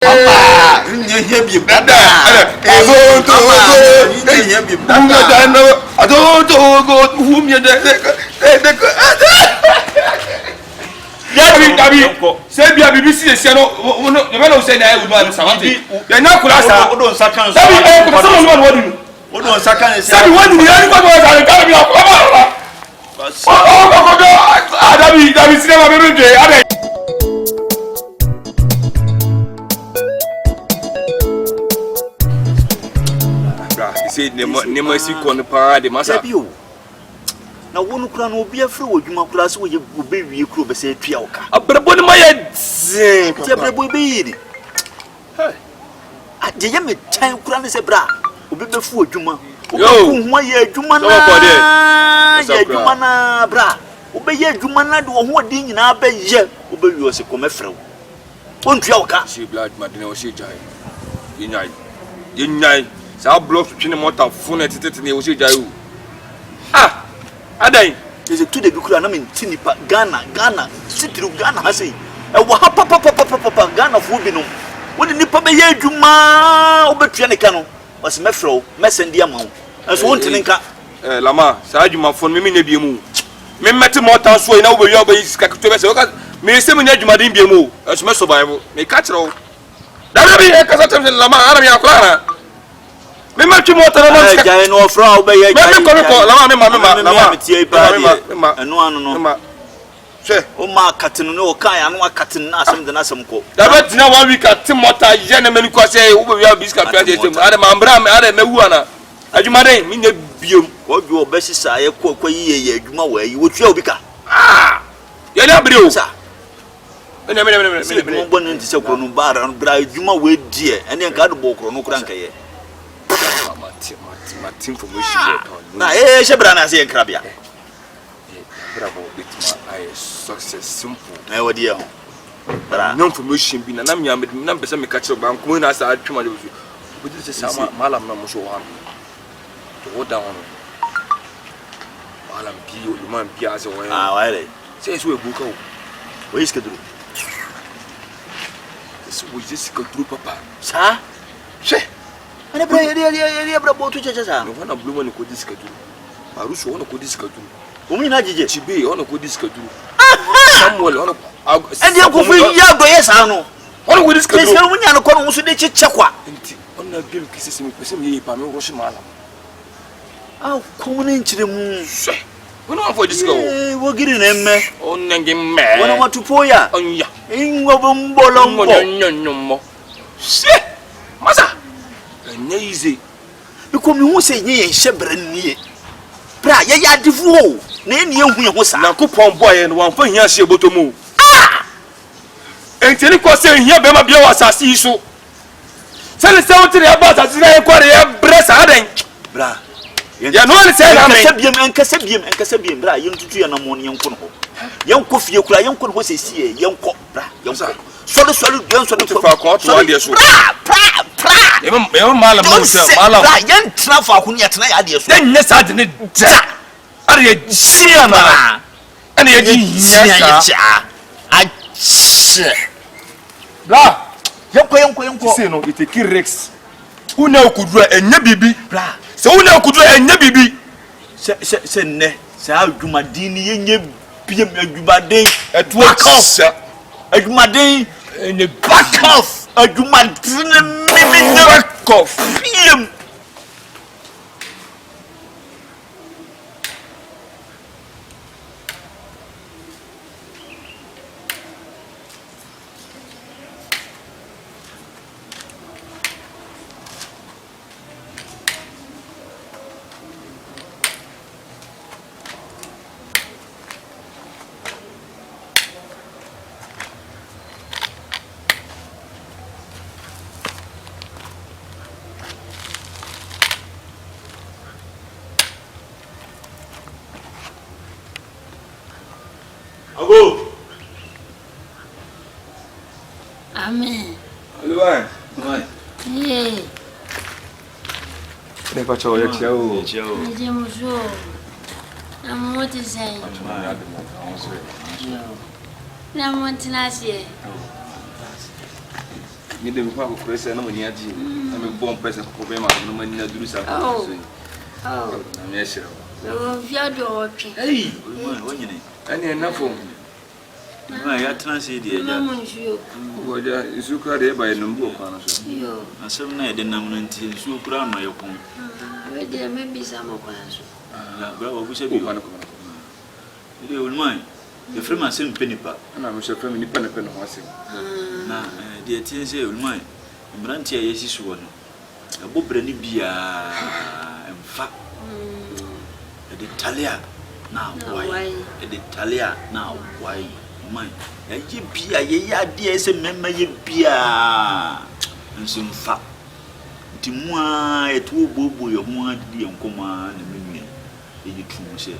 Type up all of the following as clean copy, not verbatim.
Papa, you be better. I don't go whom you say be a BBC, the man said I would want something. You're not Kulasa. Don't second. What do second? Say what the other one was I got me up. Oh, that is never been there. Say never see corner parade, must you. Now, one crown will be a fruit, you must class with your baby, you could say, Tioka. A brabon my head, say, baby. At the young time, crown is a bra, will be before Juma. Oh, my year, Jumana, bra. Obey Jumana, do what ding in our bed, obey you as a commercial. Won't Tioka? She blood, Madino, she died. Unite. Sa block between the motor phone and the Oshiju. Ah, Aday, is it to the Bukura? I mean, Tinipa, Ghana, City of Ghana, I say. A Wahapa, Ghana of Wubino. What did Nipa Bay Juma over Pianicano was Mefro, Messendia Mount. As one Tinka, Lama, Sajuma for me, maybe a move. Me met a motor so in over your base, Cactus, may seminar Jumadin be a move, as my survival, may catch all. That will be a Casatam and Lama Arabia Clara. Me match more than a giant or frau by a mamma. Say, oh, my cutting no kai, I'm not cutting Asem than Asem. That no 1 week at Timota, gentlemen, because say, over your biscuit, Adam Ambram, Adam Mewana. As you may mean the beam, what your best is I quote ye, Juma way, you would show Bika. Ah, you're not blue, sir. And I mean, one in the second bar and bright Juma way, dear, and then got a book or no cranky. My team from which I Shabrana say Crabia. Bravo, it's my success simple. No dear. But I know from wishing being an amia with numbers and catch up. I'm going as I too much with you. But this is Malam Namusho. To go down. Malam Pio, the man Piazza. Ah, says we'll book out. Where is Kadu? This was just go through Papa. Sir? Say. And a brother to churches are one of blue one could discuss. I wish one could discuss. Women had to be on a good discuss. Samuel, and you go for your boys. I know. What would discuss when you are calling to the Chakwa? On the bill kisses me, Pessimi, Pano, Roshimala. I'll come into the moon. We're not for this go. We're getting them, on Nangim man. What I want to pour ya on ya. In Wobombolong, no more. Shit, Massa. Easy. Because you won't say ye shebren ye. Bra, ya divo. Name you was a coupon boy and one for here she able to move. Ah! And tell you saying here, Bema Bio was a see so. Tell us out to the about as I quite a breast. Bra, you know what I said. I'm a Casabian, Bra, young to do an ammonium conho. Young coffee, you cry, young con was a sea, young cop, Bra, young sir. So the solid young sort of court, so I guess. Even Malam, young Traffa, who yet tonight, then yes, I didn't. Are you Siana? And you I say, Blah, young say no, it's a Kirex. Who now could wear a nebibi? Blah, so who now could wear a nebibi? Say, ne, say, I'll do my dinner in your Jubade at work off, a Jumade in the back off, a Jumadine, back off. Amen. Hello, Hey. Never saw you. I'm what to say. I'm what to say. me dem kwa ko kresa na mani adi na me bom pesa ko be ma no mani na duru sa ko so na me shira o via do otwe hey wonyene ani na fo ma ya transi de na mo nsuo woja isu kra de ba no mbu kwa na so yo asem na de nam no nti su kura no yekon we de me bisa mo kwa so bra wo busa bi kwa na ko ile ulmai de frema sem penipa na me shefra me nipa na pe no asem na de tie se ulmai mbranti ya yesi so no abobra ni bia emfa de talia na wai de talia na wai man ya ye bia ye ya de ese memma ye bia nso mfa nti mu a etu obobo ye ho adi enkoma na menwe ye tu mu se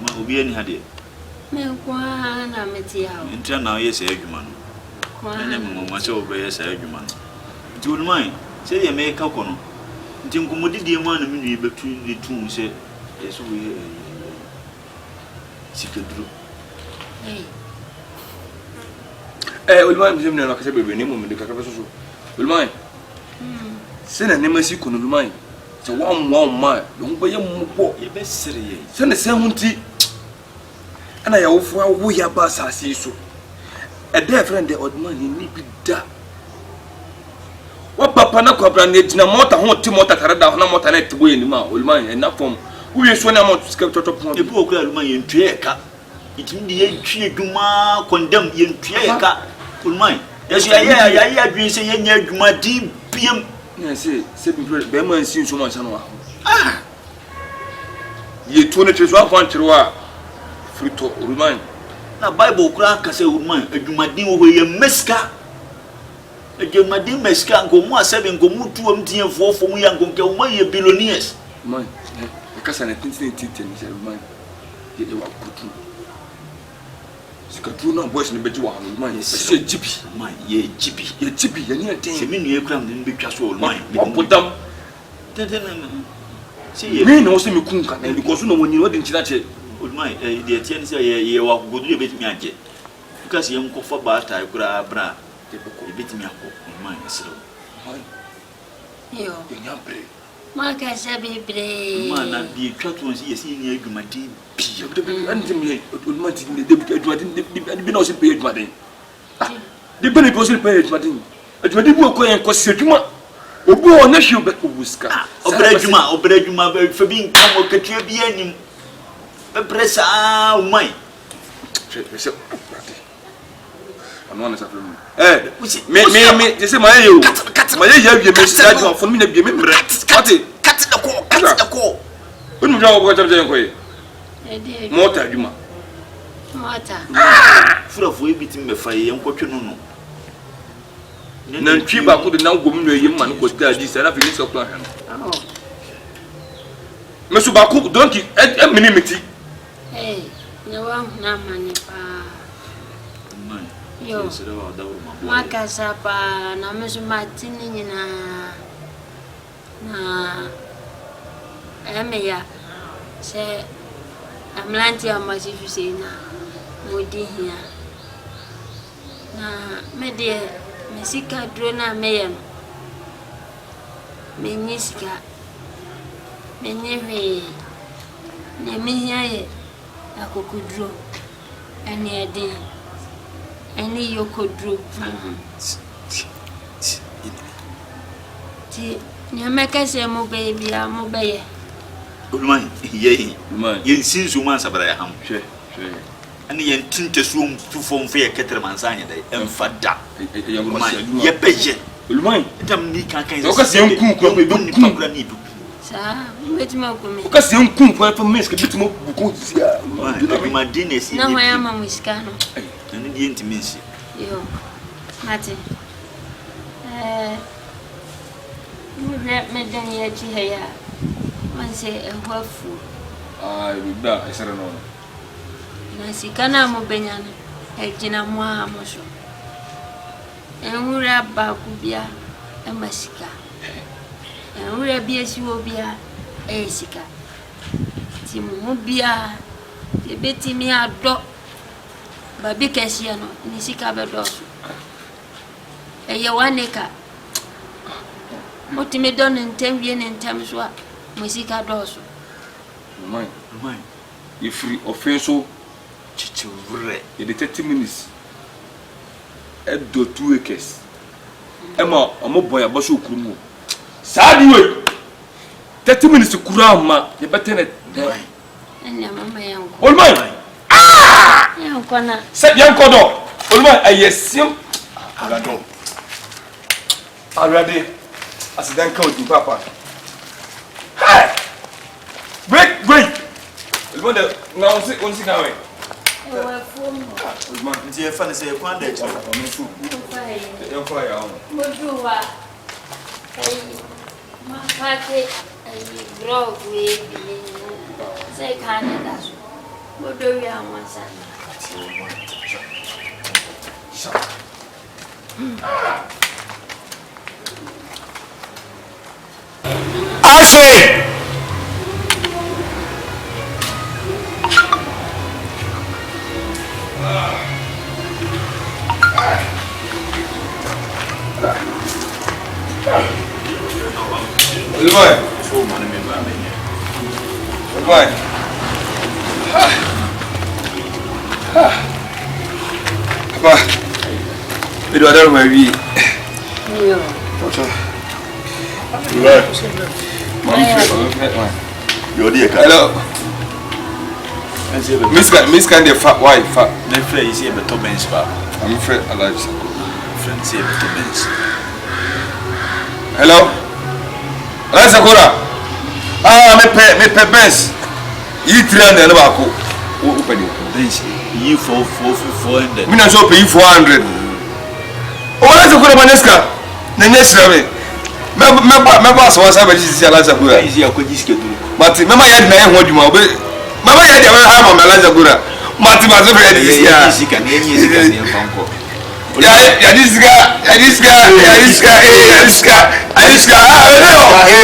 ma obi ani hade me kwa na metia o ntia na ye se adwuma no kwa na me mo se obi ye se adwuma no nti ulmai se ye me ka kono nti nkomodidi mu na menwe betu de tu mu se yeso we sikadru ulmai mzee mna nakase bebe ni mo me ka ka so ulmai sena ne masi kono ulmai se wa ma do ngba ye mo bo ye be sere ye sena se hunti ana ya wofu awo ya ba sase so e dey friend the old man ni bi da wa papa na kwabra na ejina mota ho ti mota tare da ho na mota na tibo ye ni ma ulman na form wo ye so na mo skip toto pon e bu okura ulman ye ntue ka itim de ye ntue adwuma condemn ye ntue ka ulman yeso ya adwin se ye nya adwuma di biem na se bi be man sin so man sanwa ye to ne treso afan kirwa frito ulman na bible okura ka se ulman adwuma din wo ye meska adwumadin meska ngomu asebe ngomu tuom tie fofo mu ya ngonke wo ye billionaires man e kasa na tintin ni se man ye wa kutu sika tu na boys ni beji wa man ye se jibi man ye jibi ye ni atin se minu ye kura mden betwa so man wa podam tenten se ye me no se me kun ka na because no woni wodi nchina che ulman de tie ni se ye wa godu ye betimi age because ye mkofa ba ta kura bra e betimi akọ ulman esero yo nyambre ma ka sabe bre man na bi twatu on se ye si ni adwumadin bi anti me ulman ti de adwumadin de bi na o se pe adwumadin de be ne bi o se pe adwumadin bu ko en ko se adwuma obu o na hwe be obuska obra adwuma be fa bi nkam o katua bi anim be presa umai se ano na sa film me je se ma ye o ma ye ya wie me se adwuma fo me na bi me mre ati kat da ko onu ja o ko tabe ko ye de mota adwuma mota furafo e bitim be fa ye nkotwe no na ntwi ba ko de na ngom no ye ma no ko sta di sa na fi ni so plan han me so ba ko donc e mini meti ne wa na mani pa yo makasa pa na meso matini nyina na emeya se amlanti amasi fusena modi hia na medie mesika dro na meya menyisika menyewe ne mihia ye akokudro ene edi ene yokodro ti nyameka se mo baby mo beye ulman ye sinzu man sabara ya ham hwe ani ye tinte suom fufom fe ketere mansanya dai enfada ye beje ulman tam ni kan o ka se nkum ko be ni pakura ni du sa metima ko me o ka se nkum ko fa meske bitimo buku sia ma dinesi na hoya ma muskano ani di intimacy yo mate me dan ya ji haya man se ehwafu ai da esere no na sikana mo benyane ejina mo amoso enwura ba ku bia e masika enwura bia si wo bia e sika ti mo bia e betimi ado Baby Cassiano, Nisika Bedos. A Yawanika. What me done in 10 years in terms what Musika does. Mine. If you offenso, in the 30 minutes, at do 2 acres. Emma, I'm a boy, a basu kumu. Sad way 30 minutes to Kurama, the better. And your mamma, all mine. Ah! Young corner. Set young Codo. All mine, I assume. Already, as a then count to Papa. Hey! Wait! Now, once again. It's a funny say, one day. Don't fire on. My party, grow with say Canada. What do you want, son? Asem! Goodbye. Goodbye. Papa, we do other way. Hello. Miss Candy, fat wife. My friend is here, but two men's bar. I'm afraid I like some. Friends here, but two men's. Hello. Let's go. Me pay best. You 300 and about open it. You 400. Me not so pay 400. Oh, let's go to Manesca. The next time. My boss was having this Alaza. Easy, I could just get to. But Mama had my what you want. Mama had never have a Malaza Gura. Martin was already this year. This guy.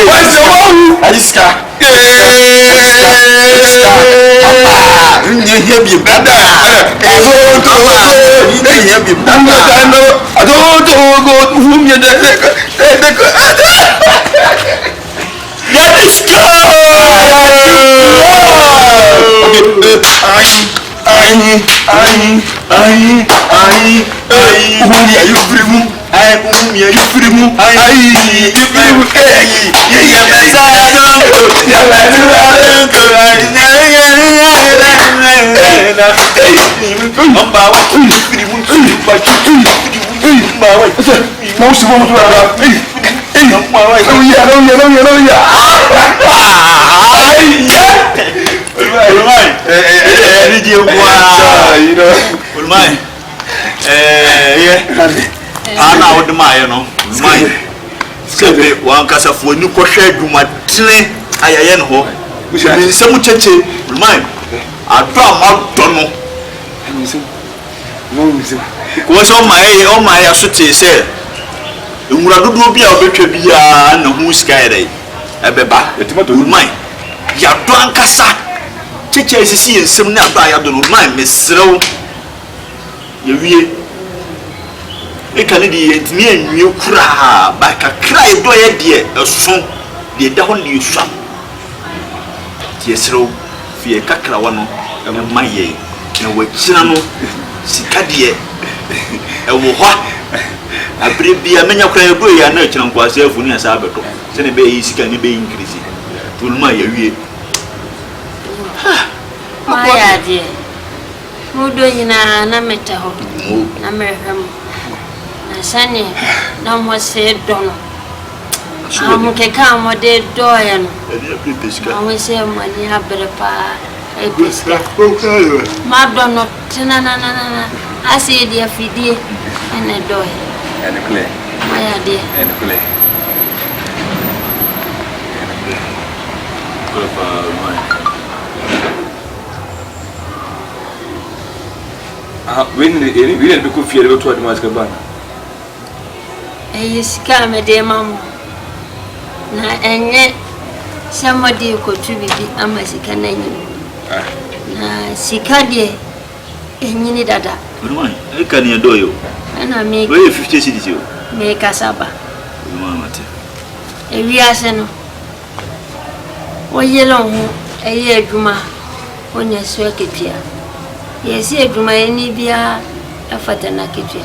What's the one? Aliska. Ana would my no my sebe wan kasa fo ni ko hwe adwuma tene ayaye ne ho me nsem cheche remind ado amado no ko so my aso te se enwura dodo bia obetwa bia na hu sky dai ebeba remind ya do ankasa cheche sisi nsem na aba ya do no remind me serew ye wie ekane di entimi enwie kura ba kakra edo ye de eso de da ho ne yusua ti esro fie kakra wa no e maye na wachina no sika de e wo ho abre bia menya kura edo ya na china nkwase afuni asa abeto se ne be yi sika ne be increase tuluma ya wie Maya de mudo nyina na meta ho na merham Sani na mo se dono amu ke ka mo de doya no amu se mo ni abre pa e piska ma dono tina na asi de afidie ene doya ene kle ma ya de ene kle when we be ko fiere go to admas ka bana Sika me de mamu na enye samadi ko tubibi ama sika na nyi na sika de enyi ni dada Olumai, I can you do you? And I make 50 cities you. Make a saba. Olumai. A reason. O yellow, a year druma, on your circuit here. Yes, a druma any beer, a fatana kitchen.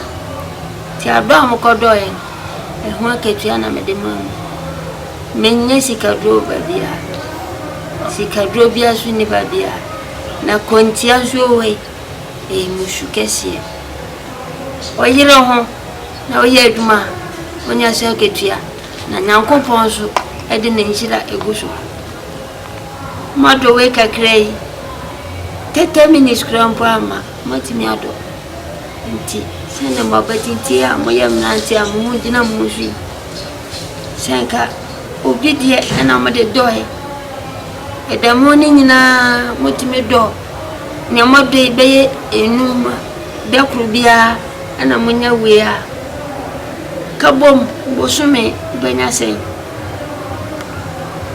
Tiabam Codoyan, a Huaketiana Medemon. Menyesika drove a beer. Sika drobia swini babia. Na kontia zoe e mushukesi. O yire ho na o ye aduma onya se ketua na nyankopon so e de ne nhira eguso. Mado we kakrai 30 minutes krampo ama matimi ado. Nti sene mabatinti a moya mnanti a mu dina mu hwi. Senka obi de na made doe. The morning na motime do nyamado be enuma be krubia ana munya wea kabom bosume benya sen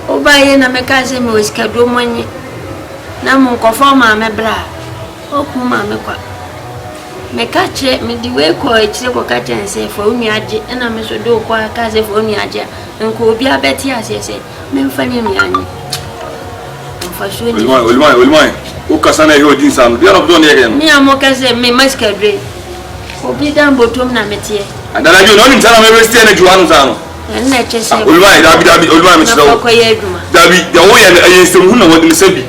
obaye na mekaze me osikado monye na mon kofoma mebra okuma mekwa mekache midiwe ko ekire ko katense fo unuaje na meso do kwa kaze fo unuaje nko obi abeti asese memfani nuanye. Olmai. O kasana hiyo jinsa no. Dia no do ne again. Me amokaze me maskadre. Obi dan botom na metie. Adana jo no nim sana me resti na juanu sana. Na chese. Olmai David Olmai me chiro. David ya wo ya ayensem hu na wodi sebi.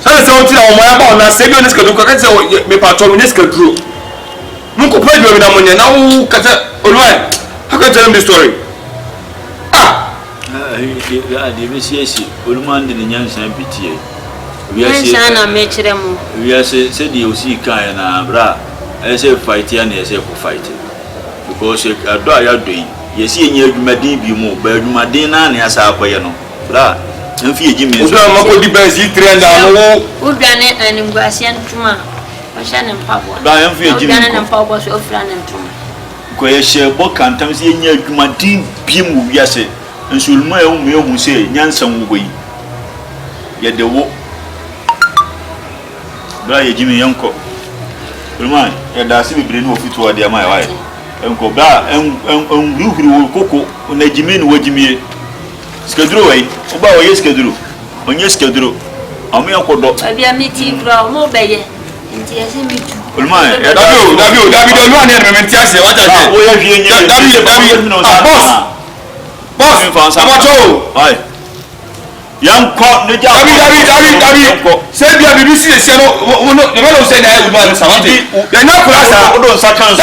Sana se wonti na wo ya ba na sebi on skadu ka kaze me patron ne skadu. Munko pa bi na monye na wo kaza Olmai. How can tell him the story? The Messiah, Uluman the Yansan Pitié. We are saying, I make them. We are said you see kind and bra, as a fighter and as a fighting. Because a dry doing, you see, you may be more, but you might dinner and as a piano. Bra, and fear Jimmy. Mako depends, he trained down. Who done it and in Guasian Tuma? Shannon Papa. I am fear Jimmy and Papa was offering them to me. Quay book and times in your Gumadin Pim, yes. And should my own meal who say, Yansan way. Yet the walk. Bray Jimmy Yanko. Remind, and that's if you know if you are dear my wife. Uncle Bra and you will cocoa on the Jimmy and Jimmy. Schedule away, about your schedule. On your schedule. I'm your codo. I be a meeting from Mobile. Remind, David, don't want to mention what I said. Boss, Amato. Aye. Young caught the job. David. Say, be a BBC, the fellow said I would want something. They're not for us. Hold on, second.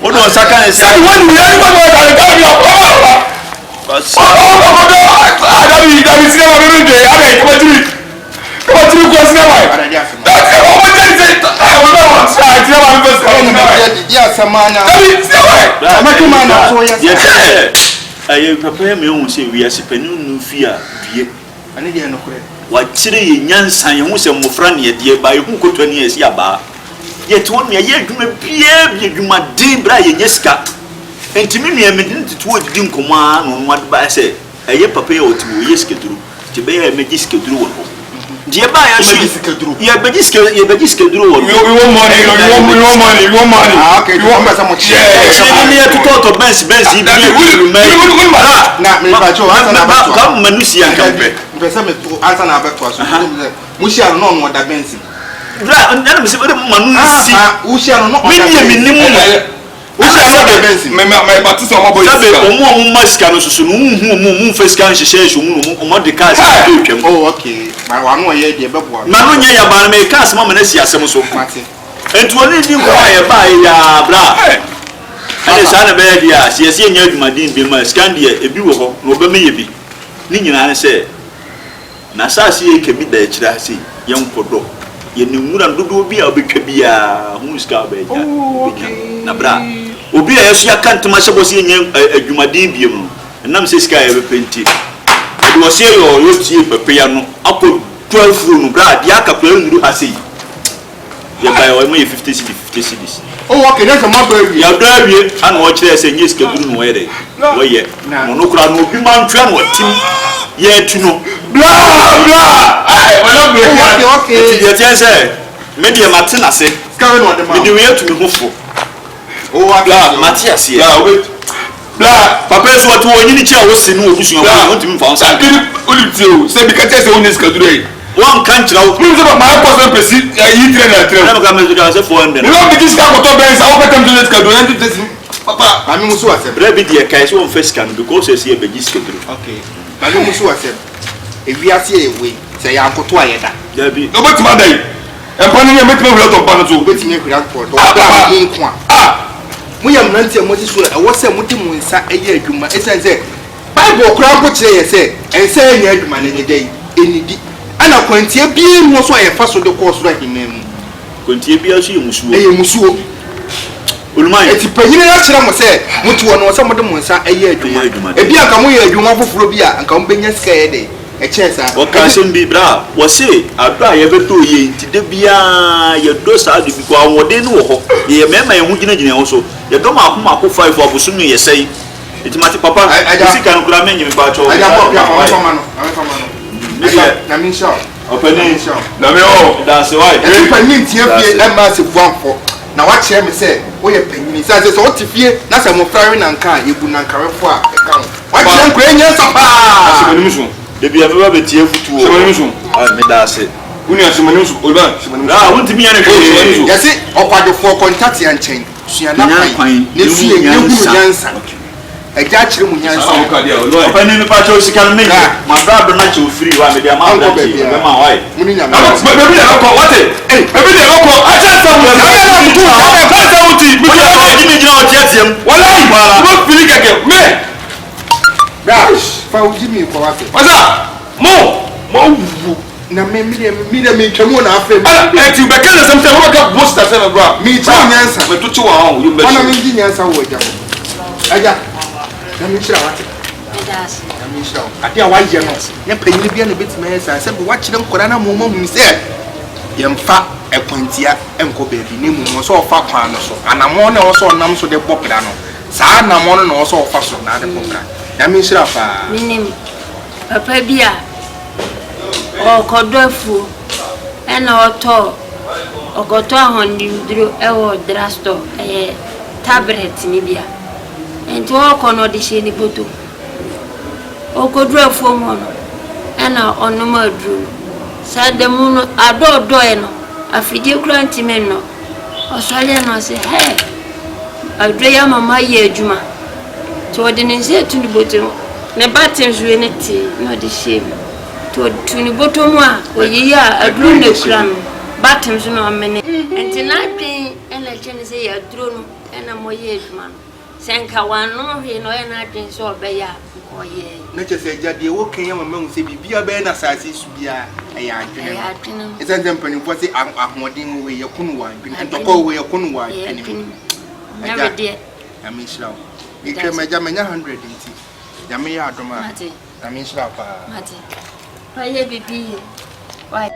Hold on, second. Say, when we are going to David, I prepare me on say we are sipping fear. I need no credit. What chilly Yansan, you must have more friendly yet by who could 20 years yaba. Yet 1 year, you may be you my dear Brian Yeska. And to me, I mean to what you command on what by say. A year papa or 2 years to be a magic through. Dear buy a schedule. Yeah, but this schedule. You want money. You want money. Okay, you want so much. Yeah, to talk to Benz. Not me, but you come, Manusia. Answer our breakfast. We shall know what that Benz. My Batista boy. Oh, okay. My one way, dear Bob. Manunia, but may cast Mamanesia some so party. And to only do by blah. And it's Annabella, she has seen you, my dean, be my Scandia, a beautiful, no baby. Nina said, Nasasi can be the Chirasi, young Podo. You knew not do be a big cabia, who's garbage. Nabra. Obi a yesu yakant ma sebo se yen adwumaden biem no nam se sika e bepenti e wo se yo tie pepe no akọ 12 no bra dia akapra nuru ha sei ye buy o me 50 cedis oh okay that's a mobile ya do awie ana wo kire se nye sika duru no ye wo ye no kura no obi man twa no tim ye tu no bla ai wala be okay ye tie se Media Martina said, Scarlet on the man. You have to be hopeful. Oh, Matthias here. Wait. Blah, Papa is what you chair was in Ocean. I want to found something. Say because there's only today. One country out. My person proceed. You train a train. Never come to for him. You don't begin to start with Tobias. I will come to this country. Papa, I'm also a Rebbe dear Kaiso on first can because I see a begis country. Okay. I'm also a if we are here, we say Uncle Toyeta. There be no but Monday. And Panny met me a lot of Panato, waiting a grand port. We are not a Moses. I was a Mutim a year to my essence. Bible crowd what say, and say, yeah, man, any day, any day. And I can't see a being was why I first of the course like him. Contibia, she Musu. Ulma, it's a president say, which one was some of them was a year to my. If you are coming here, you want for Flobia and come being a scared. A chance, what can be bra? Was say, I buy ever to ye to the Bia, your dosa, because what they know, ye remember and who also. You don't have Marco 5 for Busumi, you say. It's my papa. I just can't grab you about your. I mean, sure. Opening, sure. No, that's why. If I need to be a massive one for. Now, what Chairman said, we are penny says, what if you, that's a more firing and car, you would not carry for account. Why can't you answer, Papa? They be a very tear for 2 hours. I mean, that's it. When you are some news, I want to be an occasion. Yes, or part of 4 contacts and chain. She are not fine. You see, you answer. A judge room, yes, opening the patio, she can make my brother natural free one with the amount of my wife. Maybe they don't call what it. Maybe they don't call. I just said, what I me. Gosh, for Jimmy for what? What's up? More. Na me come on after you began something what got most as ever brought me to answer but to our you better me answer what aja na me shira what na me shira ade a waje no ya panyi bia na betima answer say what chire nkora na momo hu say yemfa ekwantia enko baabi ne mu so ofa kwan no so anamo na wo so nam so de popra no saa anamo no wo so ofa so na de popra na me shira fa minim papa bia o kodofu ena oto ogoto ahondindro ewo drasto tablet ni bia enti o kono de sheni boto o kodofu mo no ena onoma adru sademu no adodo eno afidie kranti men no osale no se he adreya mama ye adwuma to de ne se tuni boto ne batten zuwe ne ti no de shemi to tuni botomu a oyiya adru ne kura no batem so no amene enti na adwen ena chene se ya adru no ena moye adwuma no senka wano hwe no ena adwen so obeya oye na chese jade wo kan yama mahu se bibia be na sase su bia eya adwen esa tempani fo se ahoden we yakunu wa adwen entoko we yakunu wa adwen na de amishra ikre meja menya 100 nti yame ya adoma amishra pa mate Why, baby? Why?